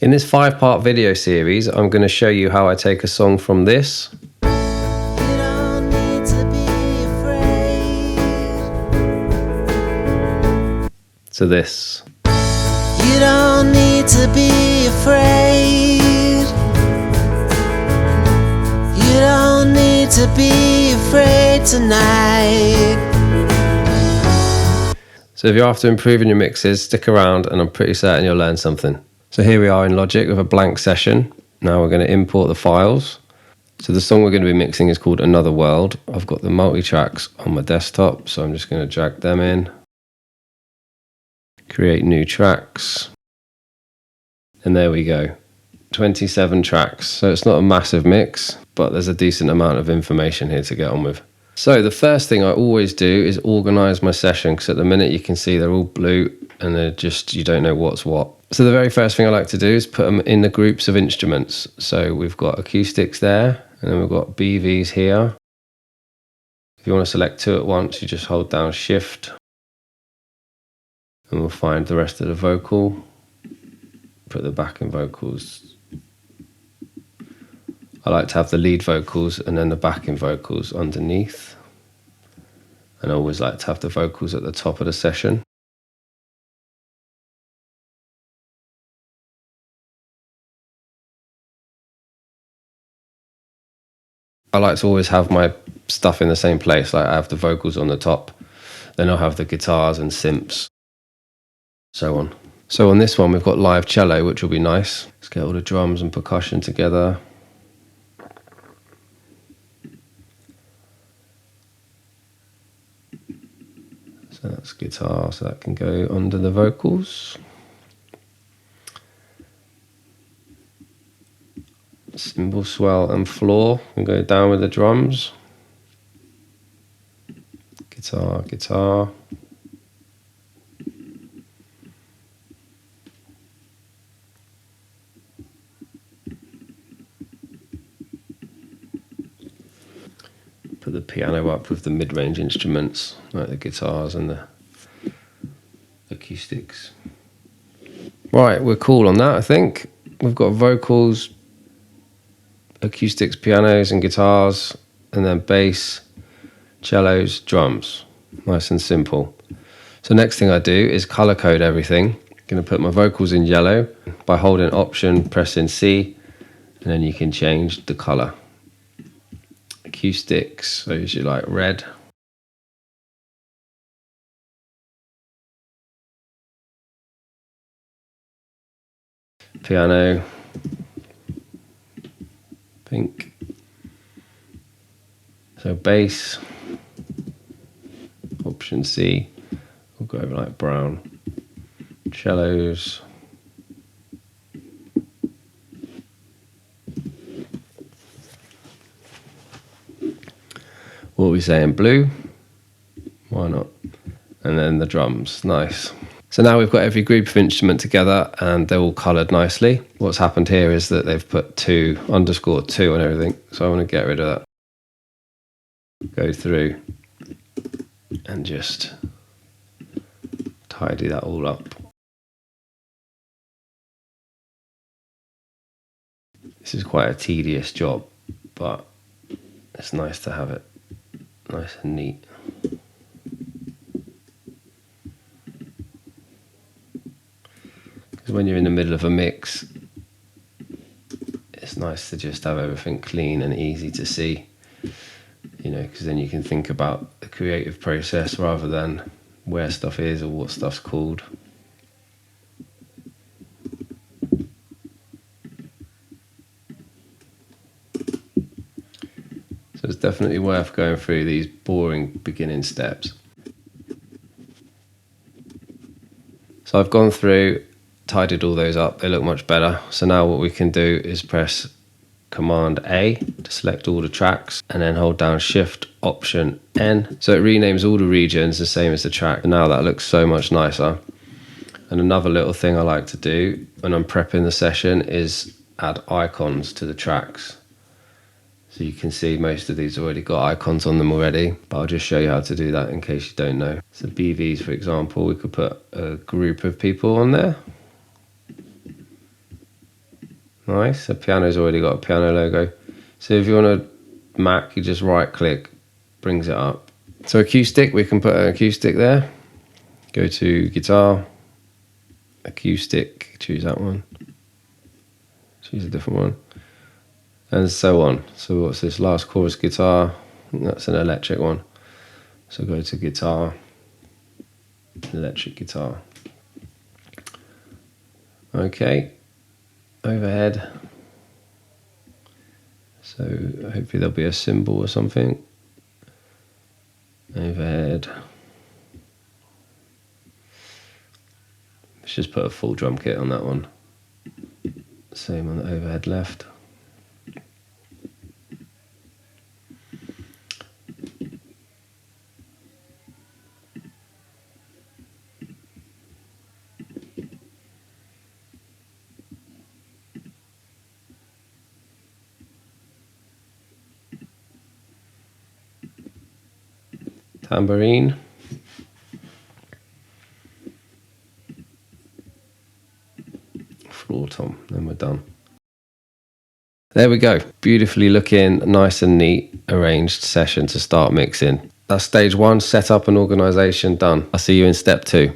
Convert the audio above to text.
In this 5-part video series, I'm going to show you how I take a song from this to this. You don't need to be afraid. You don't need to be afraid tonight. So if you're after improving your mixes, stick around and I'm pretty certain you'll learn something. So here we are in Logic with a blank session. Now we're going to import the files. So the song we're going to be mixing is called Another World. I've got the multi-tracks on my desktop, so I'm just going to drag them in. Create new tracks. And there we go. 27 tracks. So it's not a massive mix, but there's a decent amount of information here to get on with. So the first thing I always do is organize my session, because at the minute you can see they're all blue and they're just, you don't know what's what. So the very first thing I like to do is put them in the groups of instruments. So we've got acoustics there, and then we've got BVs here. If you want to select two at once, you just hold down Shift, and we'll find the rest of the vocal. Put the backing vocals. I like to have the lead vocals and then the backing vocals underneath. And I always like to have the vocals at the top of the session. I like to always have my stuff in the same place. Like I have the vocals on the top, then I'll have the guitars and synths, so on. So on this one we've got live cello, which will be nice. Let's get all the drums and percussion together. So that's guitar, so that can go under the vocals. Cymbal swell and floor can go down with the drums. Guitar, guitar. Put the piano up with the mid-range instruments, like the guitars and the acoustics. Right, we're cool on that, I think. We've got vocals, acoustics, pianos and guitars, and then bass, cellos, drums. Nice and simple. So next thing I do is color code everything. I'm going to put my vocals in yellow by holding Option, pressing C, and then you can change the color. Acoustics, so usually like red. Piano, pink. So bass, Option C, we'll go over like brown. Cellos, what are we saying? Blue? Why not? And then the drums, nice. So now we've got every group of instrument together and they're all coloured nicely. What's happened here is that they've put _2 on everything. So I want to get rid of that. Go through and just tidy that all up. This is quite a tedious job, but it's nice to have it nice and neat. Because when you're in the middle of a mix, it's nice to just have everything clean and easy to see, you know, because then you can think about the creative process rather than where stuff is or what stuff's called. So it's definitely worth going through these boring beginning steps. So I've gone through, tidied all those up, they look much better. So now what we can do is press Command A to select all the tracks and then hold down Shift, Option N. So it renames all the regions the same as the track. And now that looks so much nicer. And another little thing I like to do when I'm prepping the session is add icons to the tracks. So you can see most of these already got icons on them already, but I'll just show you how to do that in case you don't know. So BVs, for example, we could put a group of people on there. Nice. The piano's already got a piano logo. So if you want a Mac, you just right click, brings it up. So acoustic, we can put an acoustic there. Go to guitar, acoustic, choose that one. Choose a different one. And so on. So what's this last chorus guitar? That's an electric one. So go to guitar, electric guitar. Okay, overhead. So hopefully there'll be a symbol or something. Overhead. Let's just put a full drum kit on that one. Same on the overhead left. Tambourine. Floor tom, then we're done. There we go. Beautifully looking, nice and neat, arranged session to start mixing. That's stage one, setup and organisation done. I'll see you in step 2.